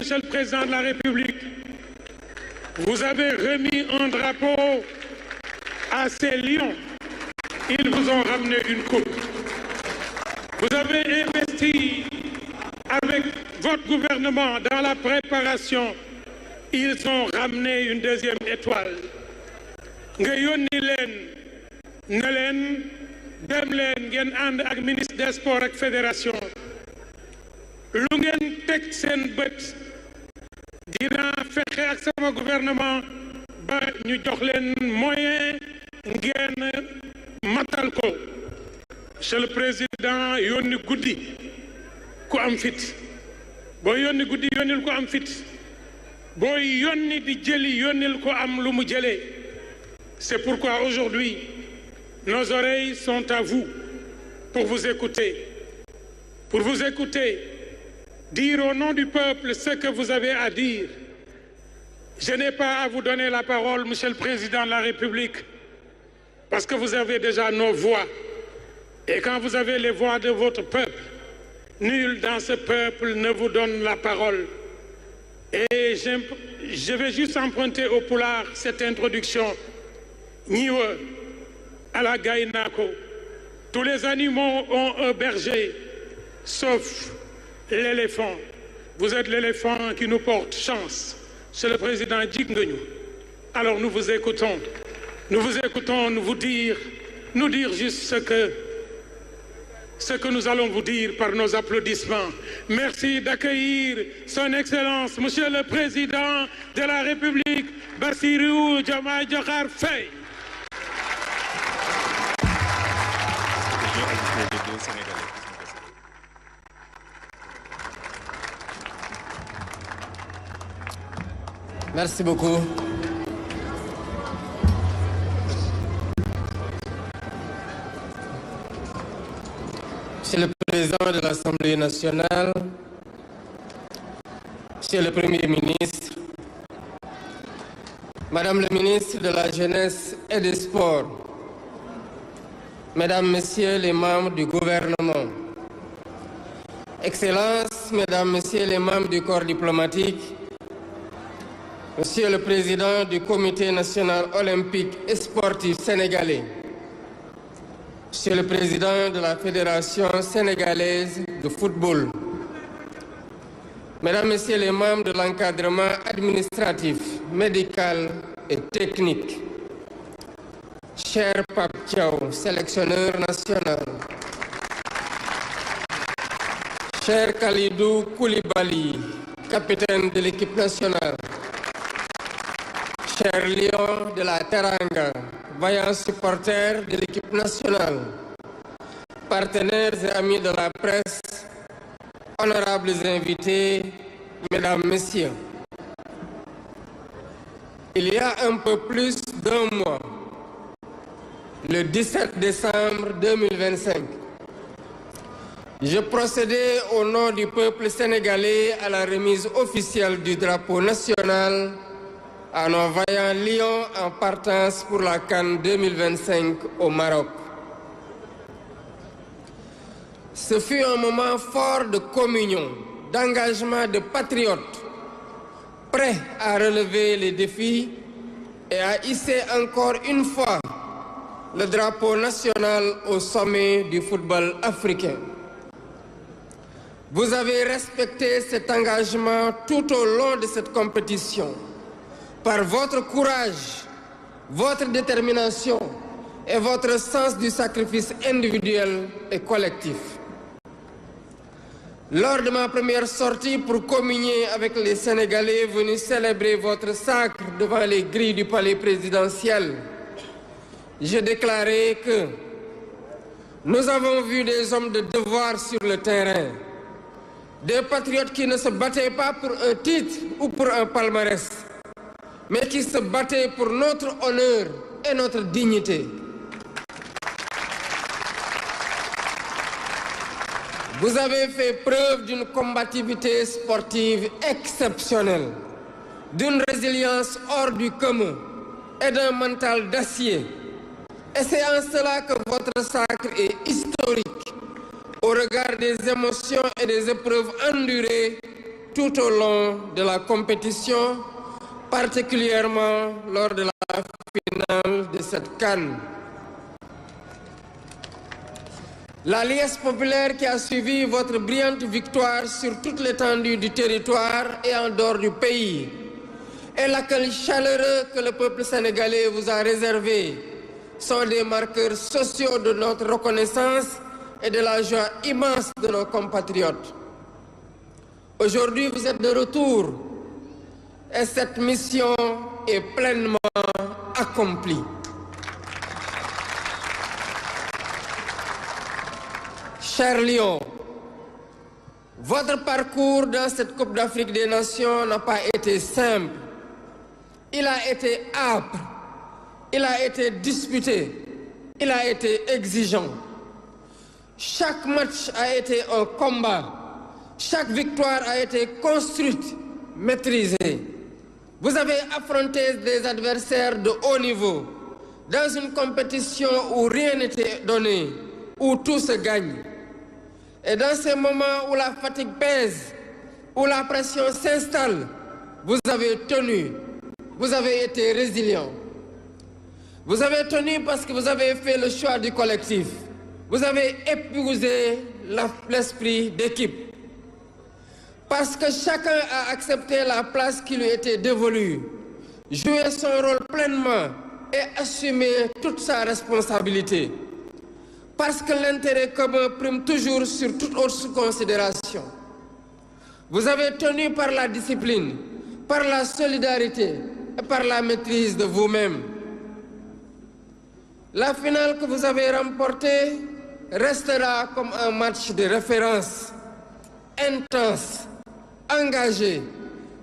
Monsieur le Président de la République, vous avez remis un drapeau à ces lions. Ils vous ont ramené une coupe. Vous avez investi avec votre gouvernement dans la préparation. Ils ont ramené une deuxième étoile. nga yónni leen ne leen dem leen ngeen ànd ak ministre des sports ak fédération lu ngeen teg seen bët dinaa fexe ak sama gouvernement ba ñu jox leen moyen ngeen matal ko. Monsieur le Président yónni guddi ku am fit boo yónni guddi yónnil ko am fit boo yónni di jëli yónnil ko am lu mu jëlee. C'est pourquoi aujourd'hui, nos oreilles sont à vous pour vous écouter. Pour vous écouter, dire au nom du peuple ce que vous avez à dire. Je n'ai pas à vous donner la parole, Monsieur le Président de la République, parce que vous avez déjà nos voix. Et quand vous avez les voix de votre peuple, nul dans ce peuple ne vous donne la parole. Et je vais juste emprunter au Pulaar cette introduction. Niwa, à la Gaïnako, tous les animaux ont un berger, sauf l'éléphant. Vous êtes l'éléphant qui nous porte chance. C'est le président Djignenou. Alors nous vous écoutons. Nous vous écoutons nous dire juste ce que nous allons vous dire par nos applaudissements. Merci d'accueillir son Excellence, Monsieur le Président de la République, Bassirou Diomaye Diakhar Faye. Merci beaucoup. Monsieur le Président de l'Assemblée nationale, Monsieur le Premier ministre, Madame le ministre de la Jeunesse et des Sports, Mesdames, Messieurs les membres du gouvernement, Excellences, Mesdames, Messieurs les membres du corps diplomatique, Monsieur le Président du Comité national olympique et sportif sénégalais, Monsieur le Président de la Fédération sénégalaise de football, Mesdames, Messieurs les membres de l'encadrement administratif, médical et technique, cher Pape Thiaw, sélectionneur national, cher Khalidou Koulibaly, capitaine de l'équipe nationale, cher Lion de la Teranga, vaillants supporters de l'équipe nationale, partenaires et amis de la presse, honorables invités, Mesdames, Messieurs. Il y a un peu plus d'un mois, le 17 décembre 2025, je procédais au nom du peuple sénégalais à la remise officielle du drapeau national à nos vaillants lions en partance pour la CAN 2025 au Maroc. Ce fut un moment fort de communion, d'engagement de patriotes, prêts à relever les défis et à hisser encore une fois le drapeau national au sommet du football africain. Vous avez respecté cet engagement tout au long de cette compétition par votre courage, votre détermination et votre sens du sacrifice individuel et collectif. Lors de ma première sortie pour communier avec les Sénégalais venus célébrer votre sacre devant les grilles du palais présidentiel, je déclarais que nous avons vu des hommes de devoir sur le terrain, des patriotes qui ne se battaient pas pour un titre ou pour un palmarès, mais qui se battaient pour notre honneur et notre dignité. Vous avez fait preuve d'une combativité sportive exceptionnelle, d'une résilience hors du commun et d'un mental d'acier. Et c'est en cela que votre sacre est historique, au regard des émotions et des épreuves endurées tout au long de la compétition, particulièrement lors de la finale de cette CAN. La liesse populaire qui a suivi votre brillante victoire sur toute l'étendue du territoire et en dehors du pays, et l'accueil chaleureux que le peuple sénégalais vous a réservé sont des marqueurs sociaux de notre reconnaissance et de la joie immense de nos compatriotes. Aujourd'hui, vous êtes de retour et cette mission est pleinement accomplie. Chers Lions, votre parcours dans cette Coupe d'Afrique des Nations n'a pas été simple. Il a été âpre, il a été disputé, il a été exigeant. Chaque match a été un combat. Chaque victoire a été construite, maîtrisée. Vous avez affronté des adversaires de haut niveau dans une compétition où rien n'était donné, où tout se gagne. Et dans ces moments où la fatigue pèse, où la pression s'installe, vous avez tenu, vous avez été résilient. Vous avez tenu parce que vous avez fait le choix du collectif. Vous avez épousé l'esprit d'équipe. Parce que chacun a accepté la place qui lui était dévolue, joué son rôle pleinement et assumé toute sa responsabilité. Parce que l'intérêt commun prime toujours sur toute autre considération. Vous avez tenu par la discipline, par la solidarité et par la maîtrise de vous-même. La finale que vous avez remportée restera comme un match de référence, intense, engagé,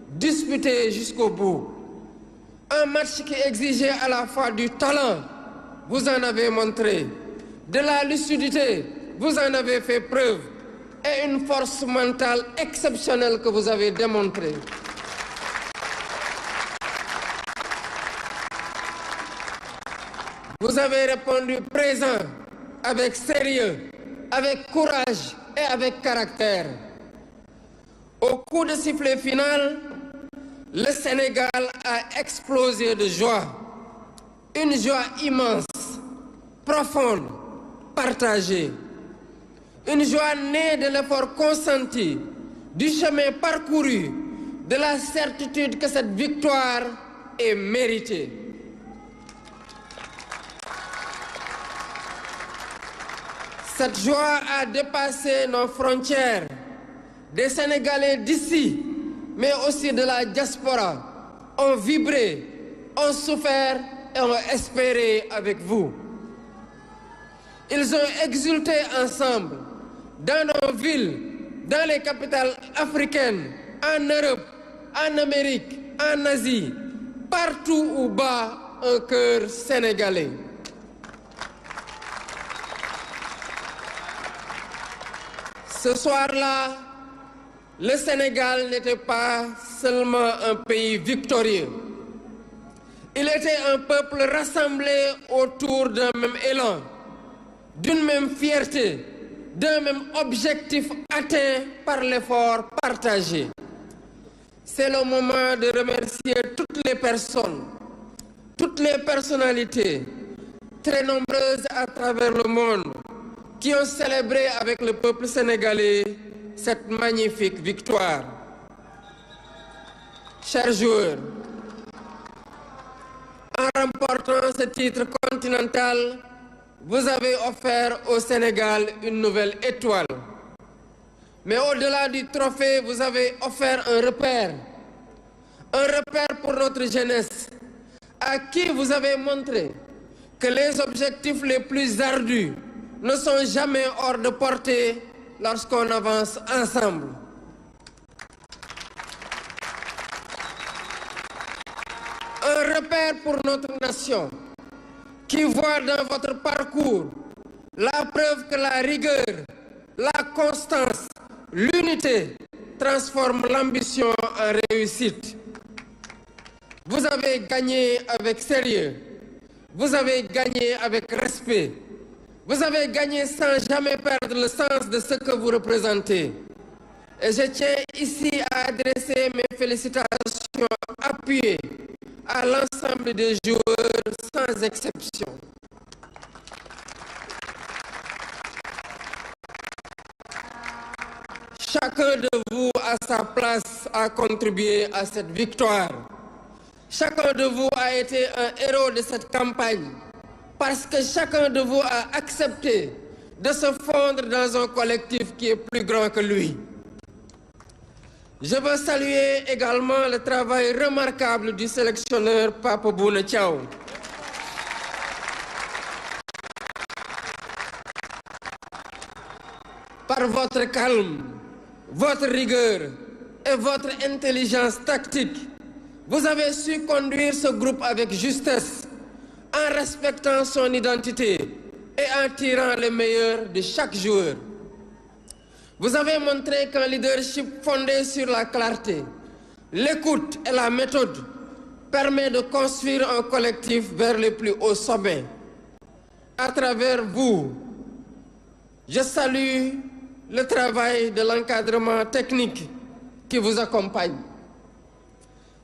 disputé jusqu'au bout. Un match qui exigeait à la fois du talent, vous en avez montré, de la lucidité, vous en avez fait preuve, et une force mentale exceptionnelle que vous avez démontrée. Vous avez répondu présent, avec sérieux, avec courage et avec caractère. Au coup de sifflet final, le Sénégal a explosé de joie. Une joie immense, profonde, partagée. Une joie née de l'effort consenti, du chemin parcouru, de la certitude que cette victoire est méritée. Cette joie a dépassé nos frontières. Des Sénégalais d'ici, mais aussi de la diaspora, ont vibré, ont souffert et ont espéré avec vous. Ils ont exulté ensemble, dans nos villes, dans les capitales africaines, en Europe, en Amérique, en Asie, partout où bat un cœur sénégalais. Ce soir-là, le Sénégal n'était pas seulement un pays victorieux. Il était un peuple rassemblé autour d'un même élan, d'une même fierté, d'un même objectif atteint par l'effort partagé. C'est le moment de remercier toutes les personnes, toutes les personnalités, très nombreuses à travers le monde, qui ont célébré avec le peuple sénégalais cette magnifique victoire. Chers joueurs, en remportant ce titre continental, vous avez offert au Sénégal une nouvelle étoile. Mais au-delà du trophée, vous avez offert un repère pour notre jeunesse, à qui vous avez montré que les objectifs les plus ardus ne sont jamais hors de portée lorsqu'on avance ensemble. Un repère pour notre nation qui voit dans votre parcours la preuve que la rigueur, la constance, l'unité transforment l'ambition en réussite. Vous avez gagné avec sérieux, vous avez gagné avec respect, vous avez gagné sans jamais perdre le sens de ce que vous représentez. Et je tiens ici à adresser mes félicitations appuyées à l'ensemble des joueurs sans exception. Chacun de vous, à sa place, a contribué à cette victoire. Chacun de vous a été un héros de cette campagne parce que chacun de vous a accepté de se fondre dans un collectif qui est plus grand que lui. Je veux saluer également le travail remarquable du sélectionneur Pape Bouna Thiaw. Par votre calme, votre rigueur et votre intelligence tactique, vous avez su conduire ce groupe avec justesse, en respectant son identité et en tirant le meilleur de chaque joueur. Vous avez montré qu'un leadership fondé sur la clarté, l'écoute et la méthode permet de construire un collectif vers le plus haut sommet. À travers vous, je salue le travail de l'encadrement technique qui vous accompagne.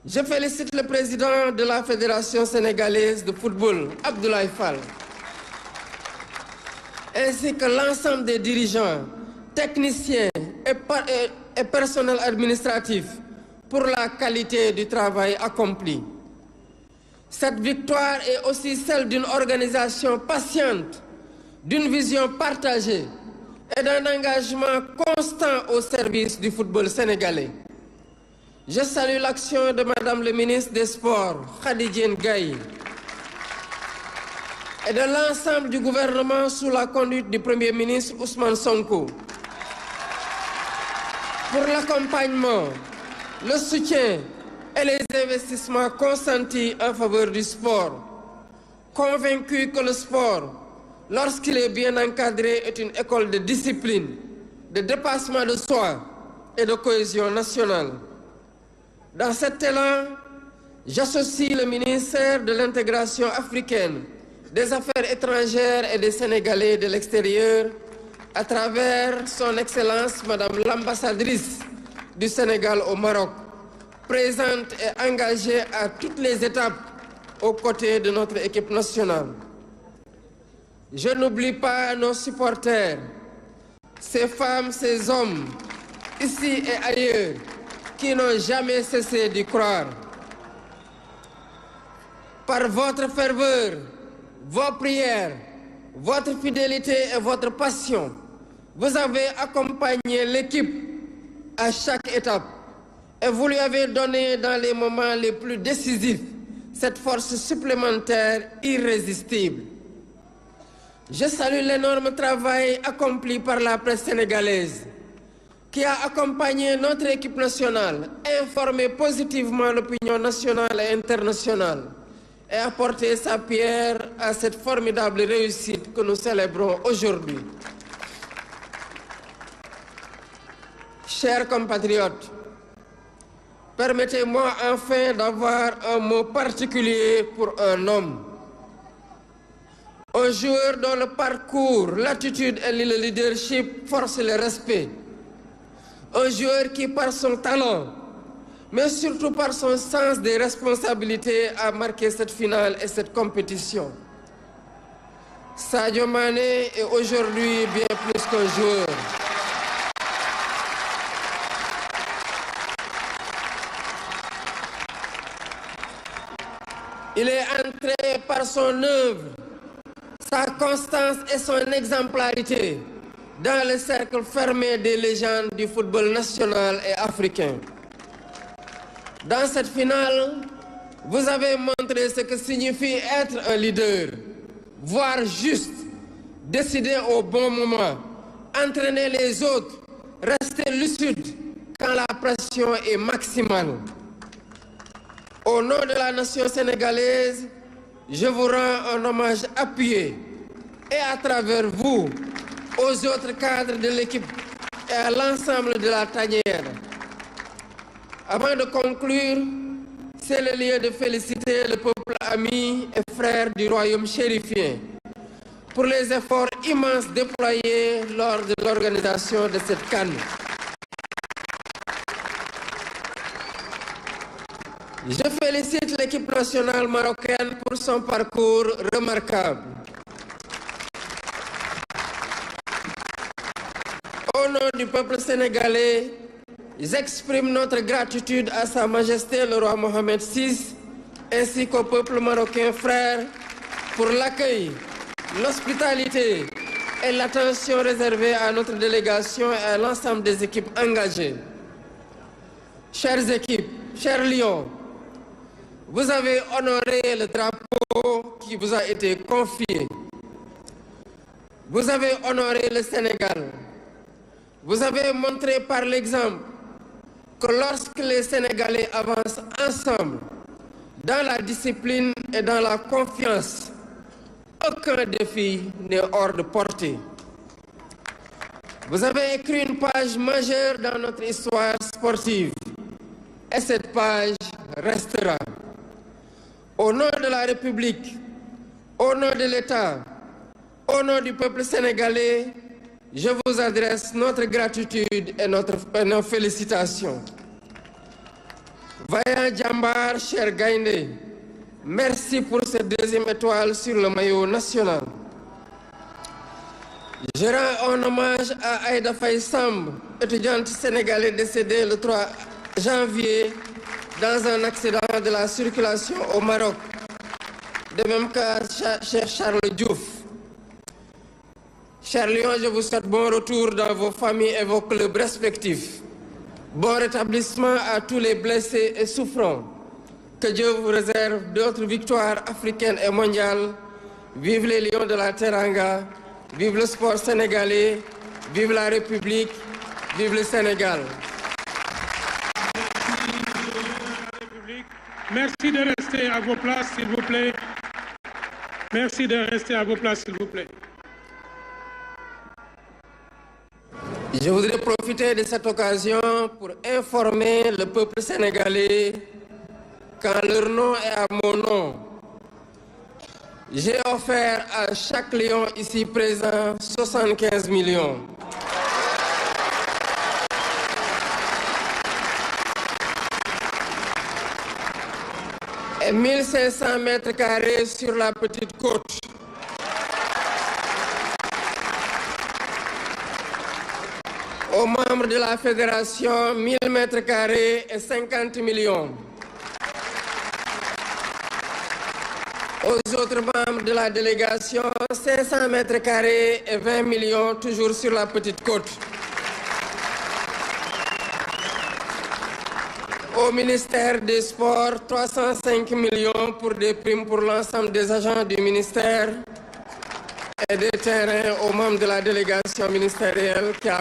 Je félicite le président de la Fédération sénégalaise de football, Abdoulaye Fall, ainsi que l'ensemble des dirigeants, techniciens et personnel administratif pour la qualité du travail accompli. Cette victoire est aussi celle d'une organisation patiente, d'une vision partagée et d'un engagement constant au service du football sénégalais. Je salue l'action de Madame le ministre des Sports, Khady Gaye, et de l'ensemble du gouvernement sous la conduite du Premier ministre Ousmane Sonko pour l'accompagnement, le soutien et les investissements consentis en faveur du sport, convaincus que le sport, lorsqu'il est bien encadré, est une école de discipline, de dépassement de soi et de cohésion nationale. Dans cet élan, j'associe le ministère de l'intégration africaine, des Affaires étrangères et des Sénégalais de l'extérieur à travers son Excellence Madame l'ambassadrice du Sénégal au Maroc, présente et engagée à toutes les étapes aux côtés de notre équipe nationale. Je n'oublie pas nos supporters, ces femmes, ces hommes, ici et ailleurs, qui n'ont jamais cessé d'y croire. Par votre ferveur, vos prières, votre fidélité et votre passion, vous avez accompagné l'équipe à chaque étape et vous lui avez donné dans les moments les plus décisifs cette force supplémentaire irrésistible. Je salue l'énorme travail accompli par la presse sénégalaise qui a accompagné notre équipe nationale, informé positivement l'opinion nationale et internationale et apporté sa pierre à cette formidable réussite que nous célébrons aujourd'hui. Chers compatriotes, permettez-moi enfin d'avoir un mot particulier pour un homme. Un joueur dont le parcours, l'attitude et le leadership forcent le respect. Un joueur qui, par son talent, mais surtout par son sens des responsabilités, a marqué cette finale et cette compétition. Sadio Mané est aujourd'hui bien plus qu'un joueur. Il est entré par son œuvre, sa constance et son exemplarité dans le cercle fermé des légendes du football national et africain. Dans cette finale, vous avez montré ce que signifie être un leader, voire juste, décider au bon moment, entraîner les autres, rester lucide quand la pression est maximale. Au nom de la nation sénégalaise, je vous rends un hommage appuyé et à travers vous, aux autres cadres de l'équipe et à l'ensemble de la tanière. Avant de conclure, c'est le lieu de féliciter le peuple ami et frère du royaume chérifien pour les efforts immenses déployés lors de l'organisation de cette CAN. Je félicite l'équipe nationale marocaine pour son parcours remarquable. Au nom du peuple sénégalais, j'exprime notre gratitude à Sa Majesté le roi Mohamed VI ainsi qu'au peuple marocain frère pour l'accueil, l'hospitalité et l'attention réservée à notre délégation et à l'ensemble des équipes engagées. Chères équipes, chers lions, vous avez honoré le drapeau qui vous a été confié. Vous avez honoré le Sénégal. Vous avez montré par l'exemple que lorsque les Sénégalais avancent ensemble, dans la discipline et dans la confiance, aucun défi n'est hors de portée. Vous avez écrit une page majeure dans notre histoire sportive et cette page restera. Au nom de la République, au nom de l'État, au nom du peuple sénégalais, je vous adresse notre gratitude et nos félicitations. Vaillant Djambar, cher Gaïndé, merci pour cette deuxième étoile sur le maillot national. Je rends un hommage à Aïda Faye Samb, étudiante sénégalaise décédée le 3 janvier dans un accident de la circulation au Maroc. De même qu'à cher Charles Diouf. Chers Lions, je vous souhaite bon retour dans vos familles et vos clubs respectifs. Bon rétablissement à tous les blessés et souffrants. Que Dieu vous réserve d'autres victoires africaines et mondiales. Vive les Lions de la Teranga, vive le sport sénégalais, vive la République, vive le Sénégal. Merci de rester à vos places, s'il vous plaît. Merci de rester à vos places, s'il vous plaît. Je voudrais profiter de cette occasion pour informer le peuple sénégalais qu'en leur nom et à mon nom, j'ai offert à chaque lion ici présent 75 millions. Et 1500 mètres carrés sur la petite côte. Aux membres de la fédération, 1000 mètres carrés et 50 millions. Aux autres membres de la délégation, 500 mètres carrés et 20 millions, toujours sur la petite côte. Au ministère des Sports, 305 millions pour des primes pour l'ensemble des agents du ministère et des terrains aux membres de la délégation ministérielle qui a